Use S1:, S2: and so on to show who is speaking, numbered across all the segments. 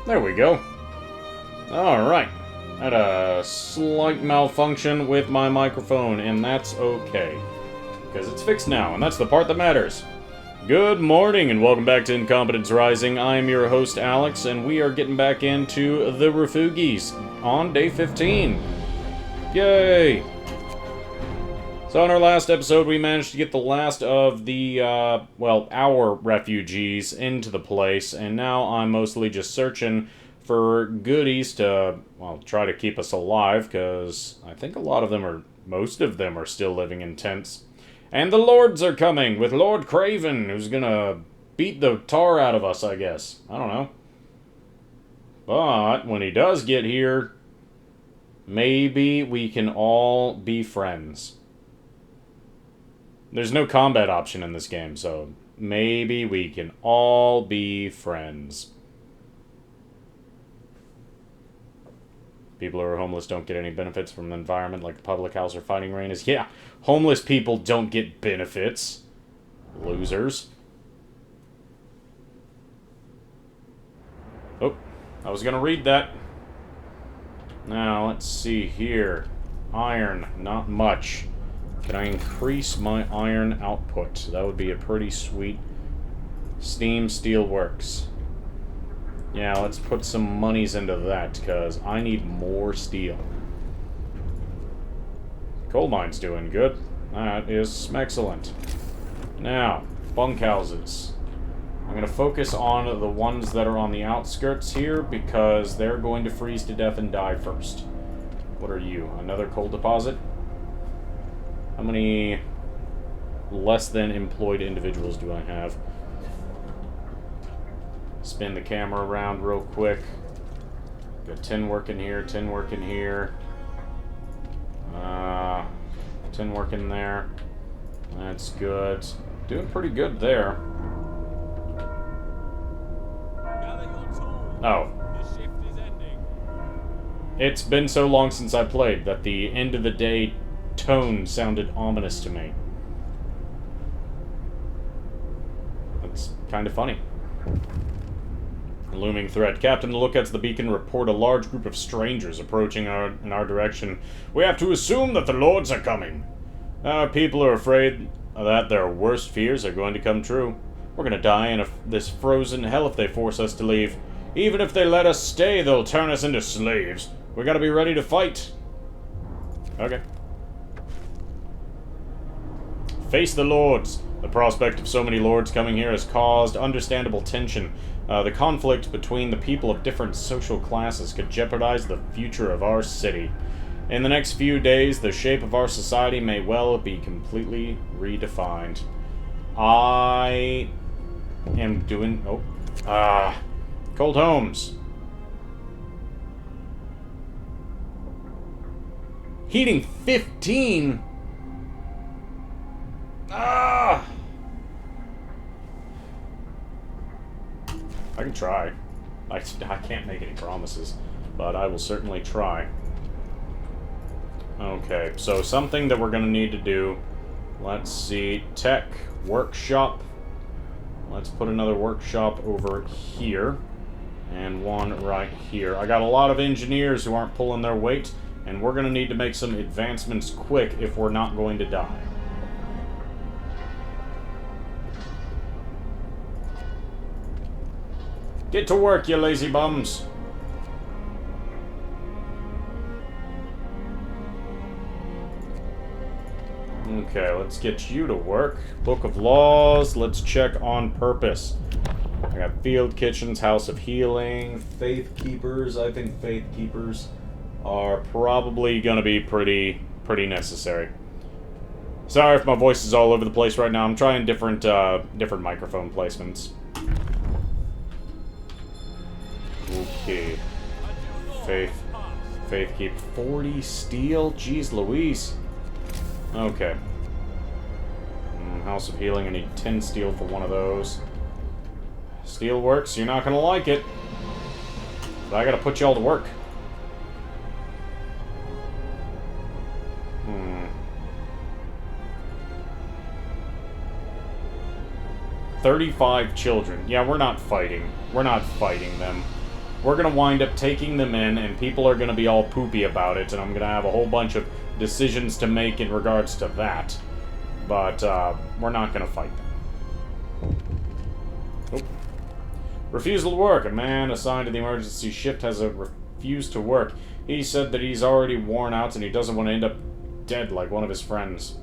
S1: There we go. Alright. Had a slight malfunction with my microphone, and that's okay. Because it's fixed now, and that's the part that matters. Good morning, and welcome back to Incompetence Rising. I am your host, Alex, and we are getting back into the Refugees on day 15. Yay! So in our last episode, we managed to get the last of the, our refugees into the place, and now I'm mostly just searching for goodies to, try to keep us alive, because I think most of them are still living in tents. And the lords are coming, with Lord Craven, who's gonna beat the tar out of us, I guess. I don't know. But when he does get here, maybe we can all be friends. There's no combat option in this game, so maybe we can all be friends. People who are homeless don't get any benefits from the environment like the public house or fighting range. Yeah, homeless people don't get benefits. Losers. Oh, I was gonna read that. Now, let's see here. Iron, not much. Can I increase my iron output? That would be a pretty sweet. Steam Steel Works. Yeah, let's put some monies into that, because I need more steel. Coal mine's doing good. That is excellent. Now, bunkhouses. I'm going to focus on the ones that are on the outskirts here, because they're going to freeze to death and die first. What are you? Another coal deposit? How many less than employed individuals do I have? Spin the camera around real quick. Got 10 working here, 10 working here. 10 working there. That's good. Doing pretty good there. Oh. It's been so long since I played that the end of the day tone sounded ominous to me. That's kind of funny. Looming threat. Captain, look at the beacon. Report a large group of strangers approaching in our direction. We have to assume that the lords are coming. Our people are afraid that their worst fears are going to come true. We're going to die in this frozen hell if they force us to leave. Even if they let us stay, they'll turn us into slaves. We got to be ready to fight. Okay. Face the lords. The prospect of so many lords coming here has caused understandable tension. The conflict between the people of different social classes could jeopardize the future of our city. In the next few days, the shape of our society may well be completely redefined. I am doing... Cold homes. Heating 15? I can try. I can't make any promises, but I will certainly try. Okay, so something that we're going to need to do. Let's see. Tech. Workshop. Let's put another workshop over here. And one right here. I got a lot of engineers who aren't pulling their weight, and we're going to need to make some advancements quick if we're not going to die. Get to work, you lazy bums. Okay, let's get you to work. Book of Laws, let's check on purpose. I got Field Kitchens, House of Healing, Faith Keepers. I think Faith Keepers are probably gonna be pretty necessary. Sorry if my voice is all over the place right now. I'm trying different microphone placements. Okay. Faith keep 40 steel? Jeez Louise. Okay. House of Healing, I need 10 steel for one of those. Steelworks, you're not gonna like it. But I gotta put y'all to work. 35 children. Yeah, we're not fighting. We're not fighting them. we're going to wind up taking them in, and people are going to be all poopy about it, and I'm going to have a whole bunch of decisions to make in regards to that. But, we're not going to fight them. Oh. Refusal to work. A man assigned to the emergency shift has refused to work. He said that he's already worn out and he doesn't want to end up dead like one of his friends.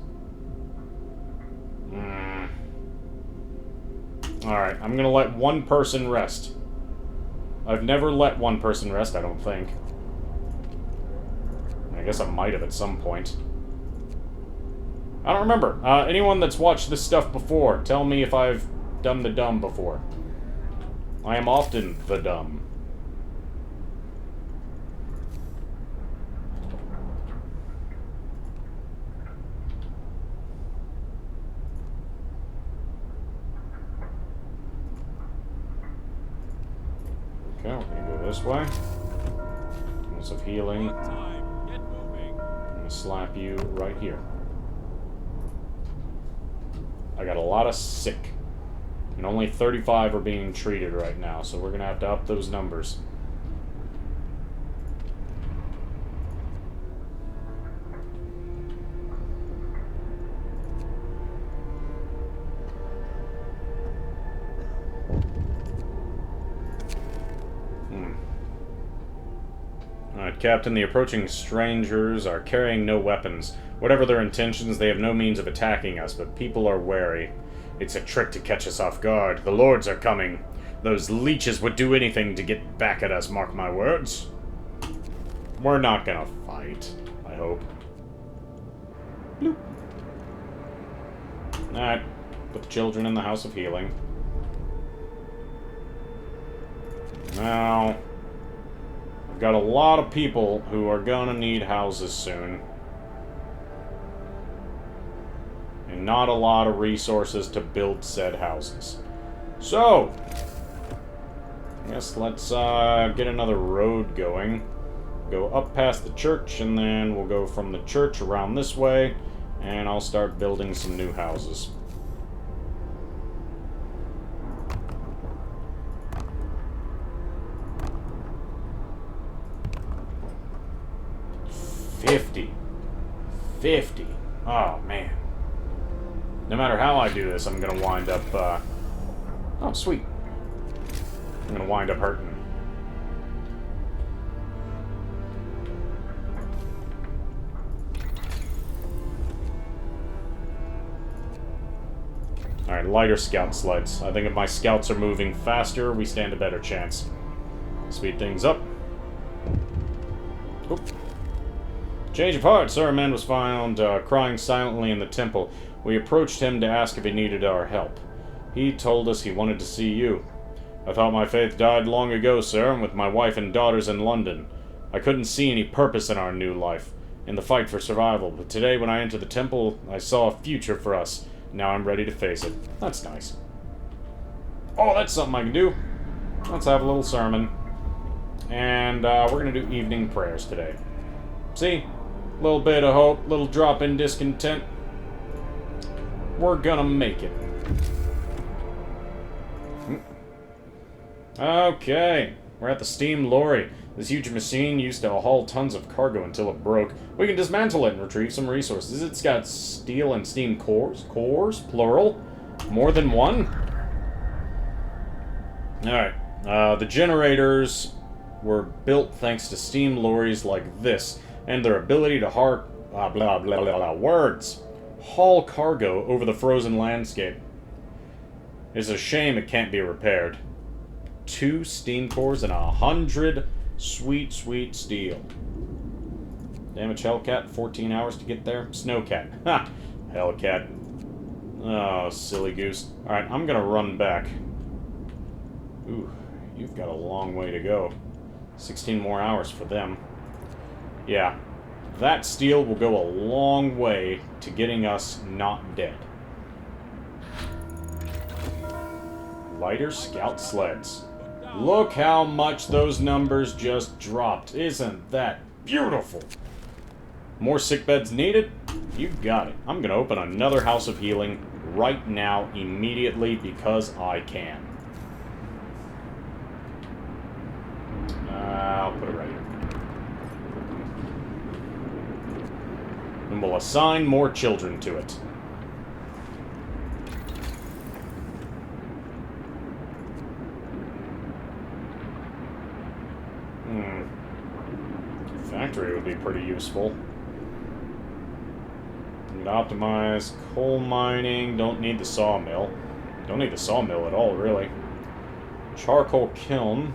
S1: Alright, I'm gonna let one person rest. I've never let one person rest, I don't think. I guess I might have at some point. I don't remember. Anyone that's watched this stuff before, tell me if I've done the dumb before. I am often the dumb. Okay, we're gonna go this way. Lots of healing. I'm gonna slap you right here. I got a lot of sick. And only 35 are being treated right now, so we're gonna have to up those numbers. Alright, Captain, the approaching strangers are carrying no weapons. Whatever their intentions, they have no means of attacking us, but people are wary. It's a trick to catch us off guard. The lords are coming. Those leeches would do anything to get back at us, mark my words. We're not gonna fight, I hope. Bloop. Alright, put the children in the House of Healing. Now, I've got a lot of people who are gonna need houses soon. And not a lot of resources to build said houses. So, I guess let's get another road going. Go up past the church, and then we'll go from the church around this way, and I'll start building some new houses. $50. Oh, man. No matter how I do this, I'm gonna wind up, oh, sweet. I'm gonna wind up hurting. Alright, lighter scout sleds. I think if my scouts are moving faster, we stand a better chance. Speed things up. Oop. Change of heart, sir. A man was found crying silently in the temple. We approached him to ask if he needed our help. He told us he wanted to see you. I thought my faith died long ago, sir, and with my wife and daughters in London. I couldn't see any purpose in our new life, in the fight for survival, but today when I entered the temple, I saw a future for us. Now I'm ready to face it. That's nice. Oh, that's something I can do. Let's have a little sermon. And we're going to do evening prayers today. See? A little bit of hope, little drop in discontent. We're gonna make it. Okay, we're at the steam lorry. This huge machine used to haul tons of cargo until it broke. We can dismantle it and retrieve some resources. It's got steel and steam cores. Cores, plural. More than one? Alright, the generators were built thanks to steam lorries like this, and their ability to haul cargo over the frozen landscape. It's a shame it can't be repaired. 2 steam cores and 100 sweet, sweet steel. Damage Hellcat, 14 hours to get there. Snowcat. Ha! Hellcat. Oh, silly goose. Alright, I'm gonna run back. Ooh, you've got a long way to go. 16 more hours for them. Yeah, that steel will go a long way to getting us not dead. Lighter scout sleds. Look how much those numbers just dropped. Isn't that beautiful? More sick beds needed? You got it. I'm going to open another House of Healing right now, immediately, because I can. I'll put it right here. And we'll assign more children to it. Factory would be pretty useful. And optimize coal mining. Don't need the sawmill. Don't need the sawmill at all, really. Charcoal kiln.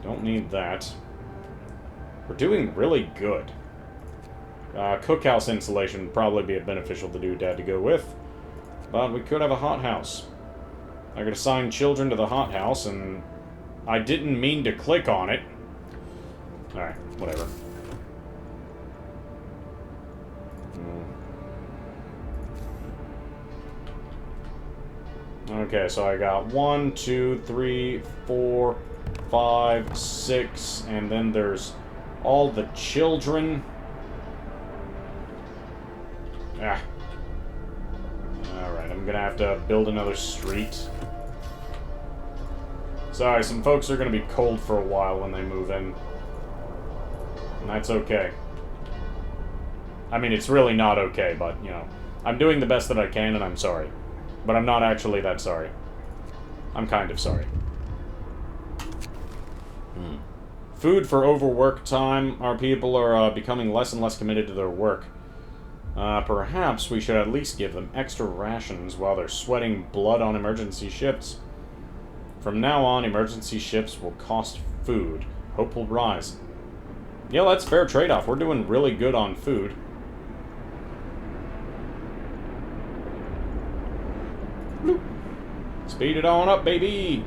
S1: Don't need that. We're doing really good. Cookhouse insulation would probably be a beneficial doodad to go with. But we could have a hothouse. I could assign children to the hothouse, and I didn't mean to click on it. Alright, whatever. Okay, so I got 1, 2, 3, 4, 5, 6, and then there's all the children. Ah. Alright, I'm gonna have to build another street. Sorry, some folks are gonna be cold for a while when they move in. And that's okay. I mean, it's really not okay, but, you know, I'm doing the best that I can, and I'm sorry. But I'm not actually that sorry. I'm kind of sorry. Food for overwork time. Our people are becoming less and less committed to their work. Perhaps we should at least give them extra rations while they're sweating blood on emergency ships. From now on, emergency ships will cost food. Hope will rise. Yeah, that's fair trade-off. We're doing really good on food. Bloop. Speed it on up, baby!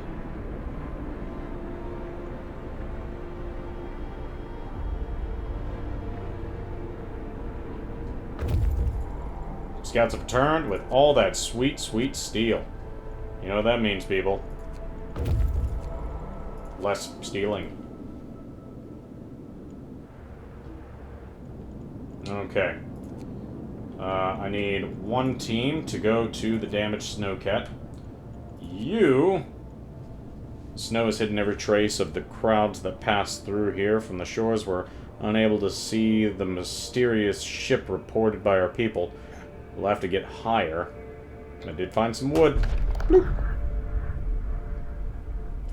S1: Scouts have returned with all that sweet, sweet steel. You know what that means, people. Less stealing. Okay. I need one team to go to the damaged snowcat. You... Snow has hidden every trace of the crowds that passed through here. From the shores, we're unable to see the mysterious ship reported by our people. We'll have to get higher. I did find some wood. Bloop.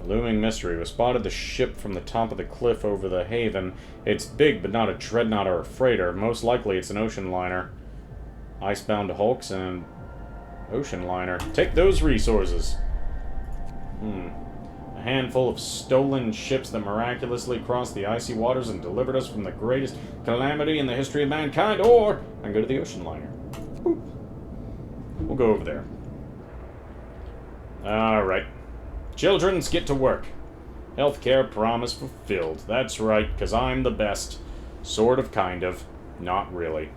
S1: A looming mystery. We spotted the ship from the top of the cliff over the haven. It's big, but not a dreadnought or a freighter. Most likely it's an ocean liner. Icebound hulks and ocean liner. Take those resources. A handful of stolen ships that miraculously crossed the icy waters and delivered us from the greatest calamity in the history of mankind, or I can go to the ocean liner. Boop. We'll go over there. Alright. Children's get to work. Healthcare promise fulfilled. That's right, because I'm the best. Sort of, kind of. Not really.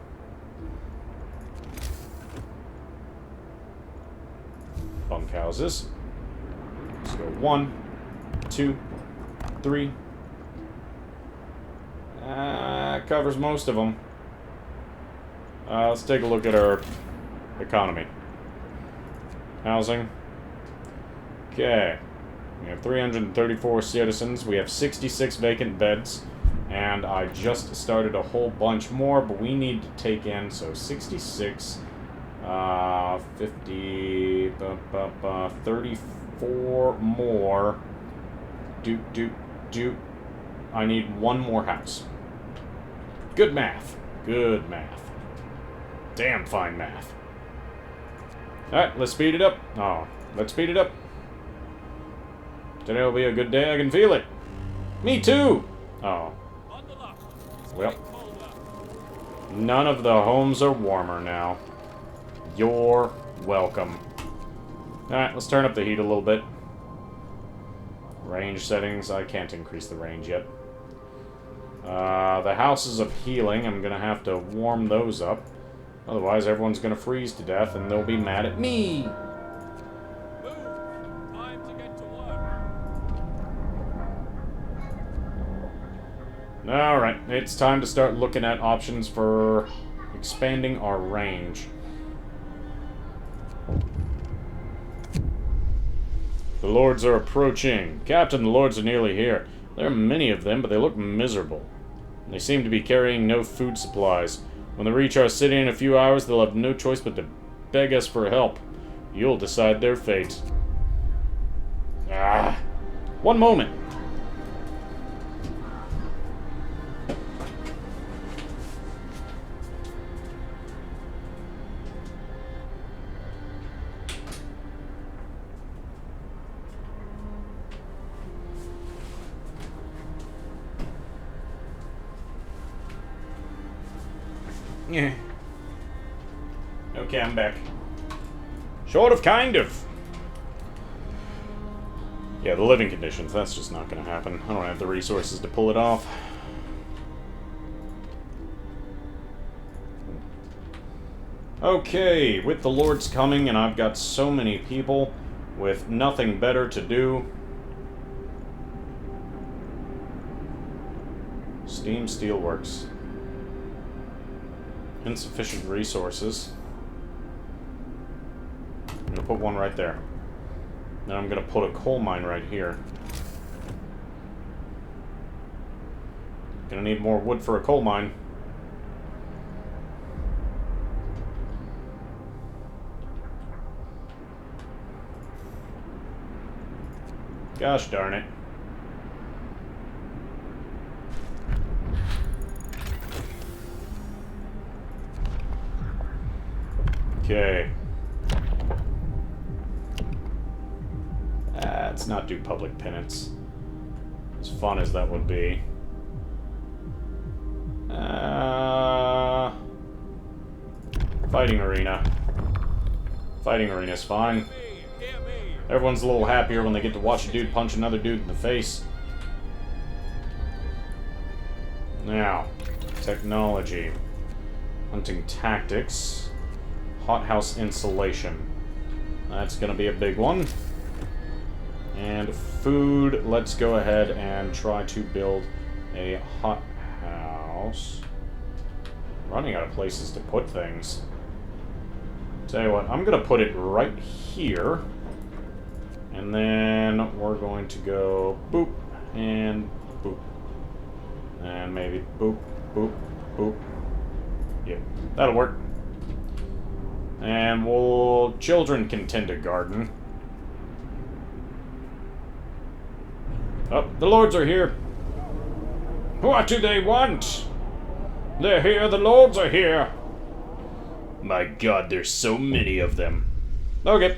S1: Bunkhouses. Let's go 1, 2, 3. Covers most of them. Let's take a look at our economy. Housing. Okay. We have 334 citizens. We have 66 vacant beds. And I just started a whole bunch more, but we need to take in, so 66, 50, 34 more. I need one more house. Good math. Good math. Damn fine math. Alright, let's speed it up. Oh, let's speed it up. Today will be a good day, I can feel it. Me too! Oh. Well. None of the homes are warmer now. You're welcome. Alright, let's turn up the heat a little bit. Range settings, I can't increase the range yet. The houses of healing, I'm gonna have to warm those up. Otherwise, everyone's gonna freeze to death and they'll be mad at me! Alright, it's time to start looking at options for expanding our range. The Lords are approaching. Captain, the Lords are nearly here. There are many of them, but they look miserable. They seem to be carrying no food supplies. When they reach our city in a few hours, they'll have no choice but to beg us for help. You'll decide their fate. Ah. One moment. Yeah. Okay, I'm back. Sort of, kind of. Yeah, the living conditions, that's just not gonna happen. I don't have the resources to pull it off. Okay, with the Lord's coming, and I've got so many people with nothing better to do. Steam Steelworks. Insufficient resources. I'm gonna put one right there. Then I'm gonna put a coal mine right here. Gonna need more wood for a coal mine. Gosh darn it. Okay. Let's not do public penance. As fun as that would be. Fighting arena. Fighting arena's fine. Everyone's a little happier when they get to watch a dude punch another dude in the face. Now, technology. Hunting tactics. Hothouse insulation. That's gonna be a big one. And food, let's go ahead and try to build a hothouse. Running out of places to put things. Tell you what, I'm gonna put it right here. And then we're going to go boop and boop. And maybe boop, boop, boop. Yep, that'll work. And children can tend a garden. Oh, the lords are here. What do they want? They're here, the lords are here. My god, there's so many of them. Okay.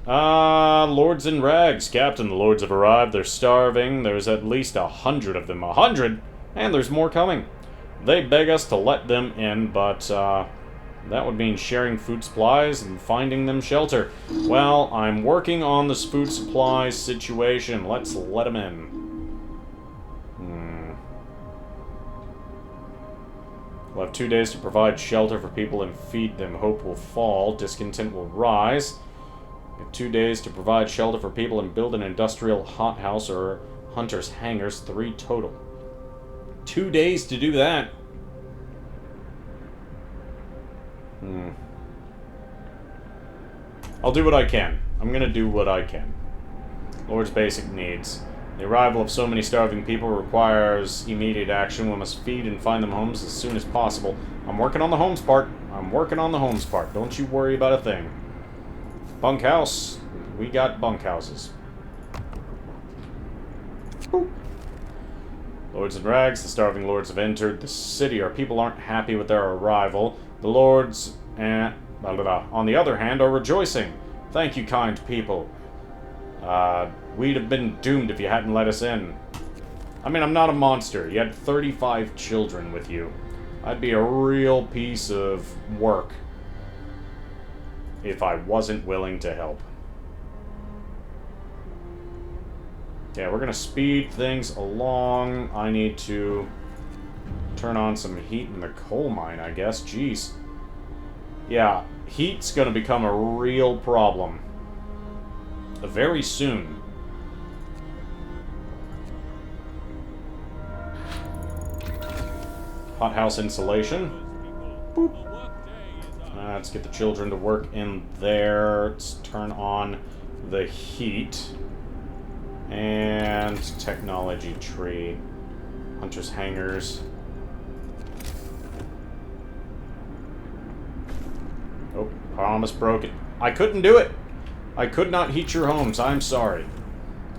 S1: Lords in rags. Captain, the lords have arrived. They're starving. There's at least 100 of them. 100? And there's more coming. They beg us to let them in, but, that would mean sharing food supplies and finding them shelter. Well, I'm working on this food supplies situation. Let's let them in. We'll have 2 days to provide shelter for people and feed them. Hope will fall. Discontent will rise. We have 2 days to provide shelter for people and build an industrial hothouse or hunter's hangars. 3 total. 2 days to do that. I'll do what I can. I'm gonna do what I can. Lord's basic needs. The arrival of so many starving people requires immediate action. We must feed and find them homes as soon as possible. I'm working on the homes part. I'm working on the homes part. Don't you worry about a thing. Bunkhouse. We got bunkhouses. Boop. Lords in rags. The starving lords have entered the city. Our people aren't happy with their arrival. The lords, on the other hand, are rejoicing. Thank you, kind people. We'd have been doomed if you hadn't let us in. I mean, I'm not a monster. You had 35 children with you. I'd be a real piece of work if I wasn't willing to help. Yeah, we're gonna speed things along. I need to turn on some heat in the coal mine, I guess. Jeez. Yeah, heat's gonna become a real problem. Very soon. Hothouse insulation. Boop. Let's get the children to work in there. Let's turn on the heat. And And technology tree. Hunter's hangars. Oh, promise broken. I couldn't do it! I could not heat your homes. I'm sorry.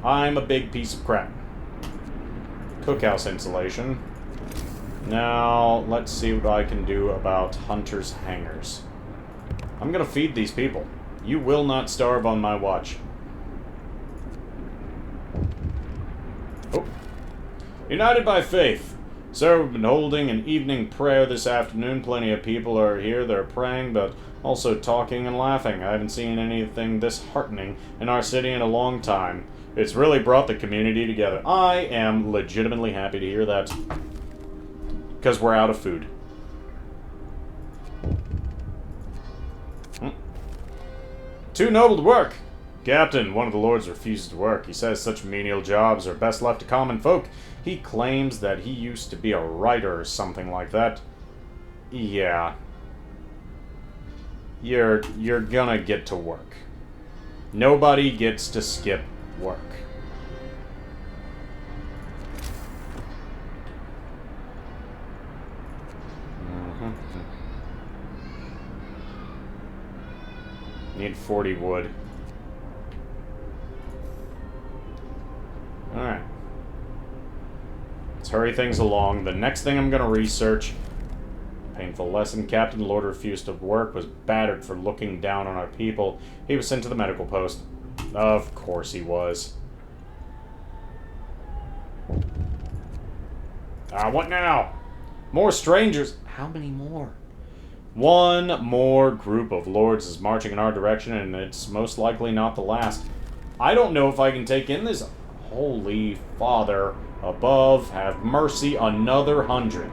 S1: I'm a big piece of crap. Cookhouse insulation. Now, let's see what I can do about Hunter's hangars. I'm gonna feed these people. You will not starve on my watch. Oh. United by faith. Sir, we've been holding an evening prayer this afternoon. Plenty of people are here. They're praying, but also talking and laughing. I haven't seen anything this heartening in our city in a long time. It's really brought the community together. I am legitimately happy to hear that. Because we're out of food. Too noble to work! Captain, one of the lords refuses to work. He says such menial jobs are best left to common folk. He claims that he used to be a writer or something like that. Yeah. You're gonna get to work. Nobody gets to skip work. Need 40 wood. Alright. Let's hurry things along. The next thing I'm gonna research. Painful lesson. Captain Lord refused to work, was battered for looking down on our people. He was sent to the medical post. Of course he was. What now? More strangers. How many more? One more group of lords is marching in our direction, and it's most likely not the last. I don't know if I can take in this. Holy Father above, have mercy, another 100.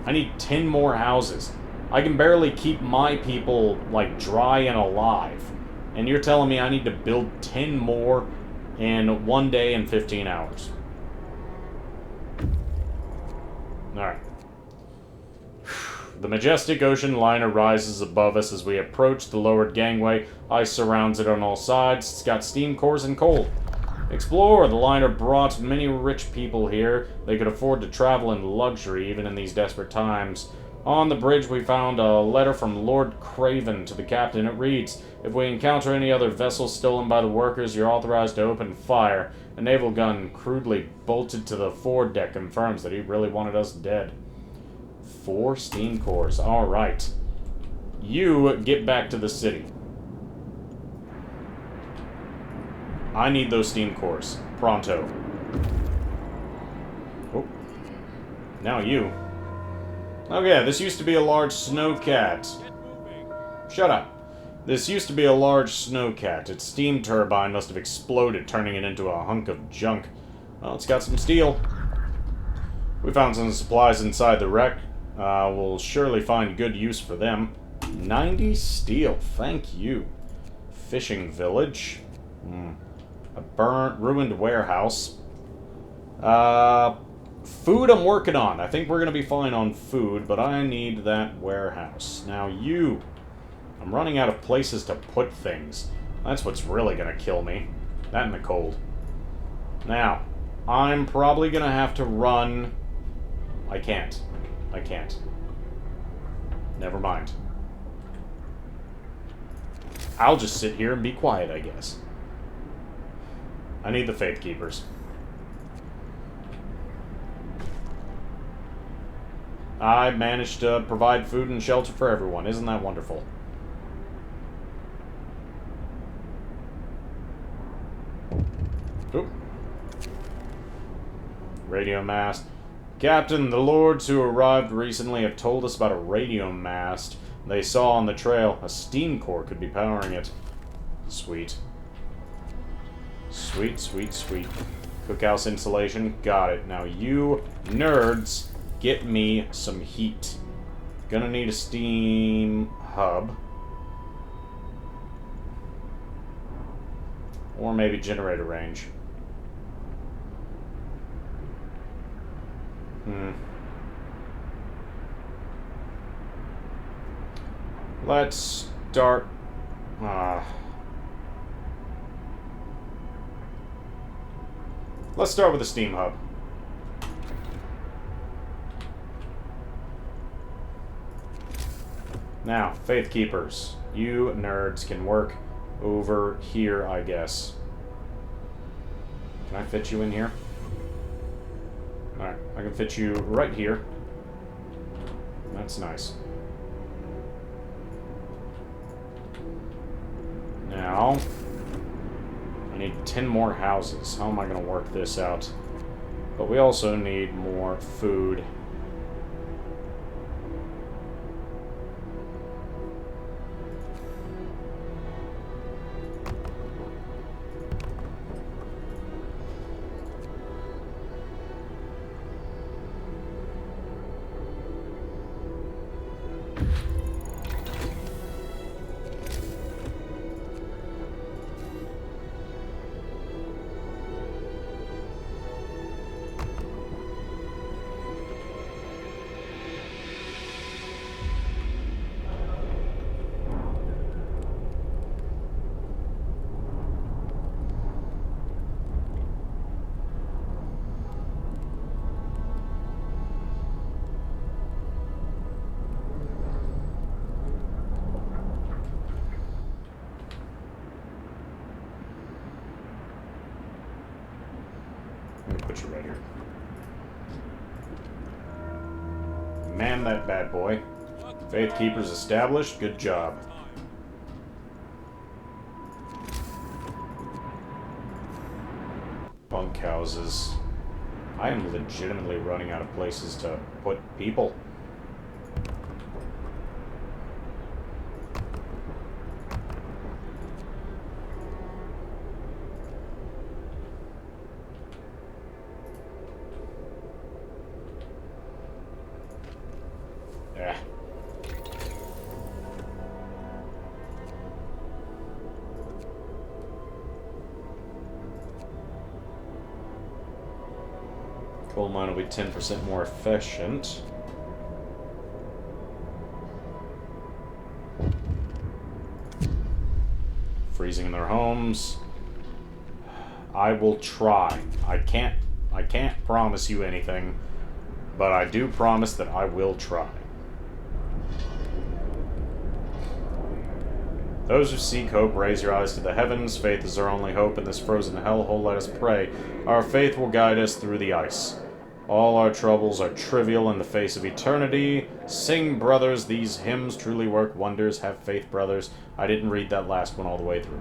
S1: I need 10 more houses. I can barely keep my people, like, dry and alive. And you're telling me I need to build 10 more in 1 day and 15 hours. Alright. The majestic ocean liner rises above us as we approach the lowered gangway. Ice surrounds it on all sides. It's got steam cores and coal. Explore! The liner brought many rich people here. They could afford to travel in luxury even in these desperate times. On the bridge we found a letter from Lord Craven to the captain. It reads, "If we encounter any other vessels stolen by the workers, you're authorized to open fire." A naval gun crudely bolted to the foredeck confirms that he really wanted us dead. 4 steam cores. Alright. You get back to the city. I need those steam cores. Pronto. Oh. Now you. Okay, this used to be a large snowcat. Shut up. This used to be a large snowcat. Its steam turbine must have exploded, turning it into a hunk of junk. Well, it's got some steel. We found some supplies inside the wreck. We'll surely find good use for them. 90 steel. Thank you. Fishing village. A burnt, ruined warehouse. Food I'm working on. I think we're going to be fine on food, but I need that warehouse. Now you. I'm running out of places to put things. That's what's really going to kill me. That and the cold. Now, I'm probably going to have to run... I can't. Never mind. I'll just sit here and be quiet, I guess. I need the Faith Keepers. I managed to provide food and shelter for everyone. Isn't that wonderful? Oop. Radio mast. Captain, the lords who arrived recently have told us about a radio mast they saw on the trail. A steam core could be powering it. Sweet. Sweet, sweet, sweet. Cookhouse insulation. Got it. Now you nerds get me some heat. Gonna need a steam hub. Or maybe generator range. Let's start... Let's start with the steam hub. Now, Faith Keepers. You nerds can work over here, I guess. Can I fit you in here? Alright, I can fit you right here. That's nice. Now, I need 10 more houses. How am I going to work this out? But we also need more food. Let me put you right here. Man, that bad boy. Faith Keepers established. Good job. Bunkhouses. I am legitimately running out of places to put people. Yeah. Coal mine will be 10% more efficient. Freezing in their homes. I will try. I can't promise you anything, but I do promise that I will try. Those who seek hope, raise your eyes to the heavens. Faith is our only hope in this frozen hellhole. Let us pray. Our faith will guide us through the ice. All our troubles are trivial in the face of eternity. Sing, brothers, these hymns truly work wonders. Have faith, brothers. I didn't read that last one all the way through.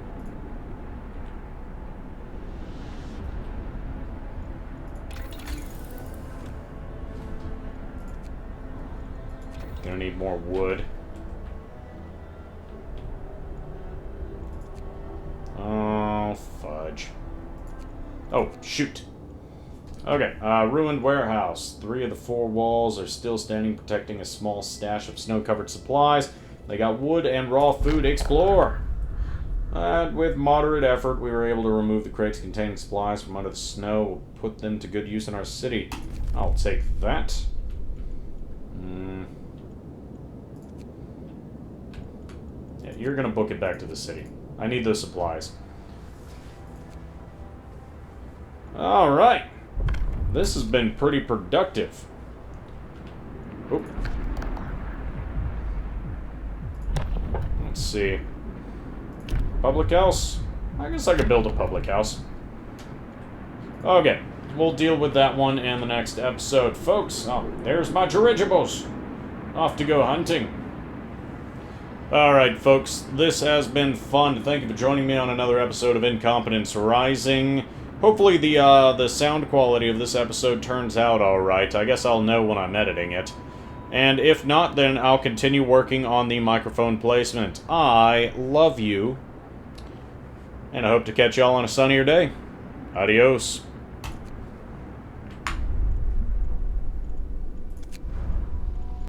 S1: Gonna need more wood. Oh, fudge. Oh, shoot. Okay, ruined warehouse. 3 of the 4 walls are still standing, protecting a small stash of snow-covered supplies. They got wood and raw food. Explore! With moderate effort, we were able to remove the crates containing supplies from under the snow. We'll put them to good use in our city. I'll take that. Yeah, you're gonna book it back to the city. I need those supplies. Alright. This has been pretty productive. Oop. Let's see. Public house? I guess I could build a public house. Okay. We'll deal with that one in the next episode. Folks, oh, there's my dirigibles. Off to go hunting. Alright, folks. This has been fun. Thank you for joining me on another episode of Incompetence Rising. Hopefully the sound quality of this episode turns out alright. I guess I'll know when I'm editing it. And if not, then I'll continue working on the microphone placement. I love you. And I hope to catch y'all on a sunnier day. Adios.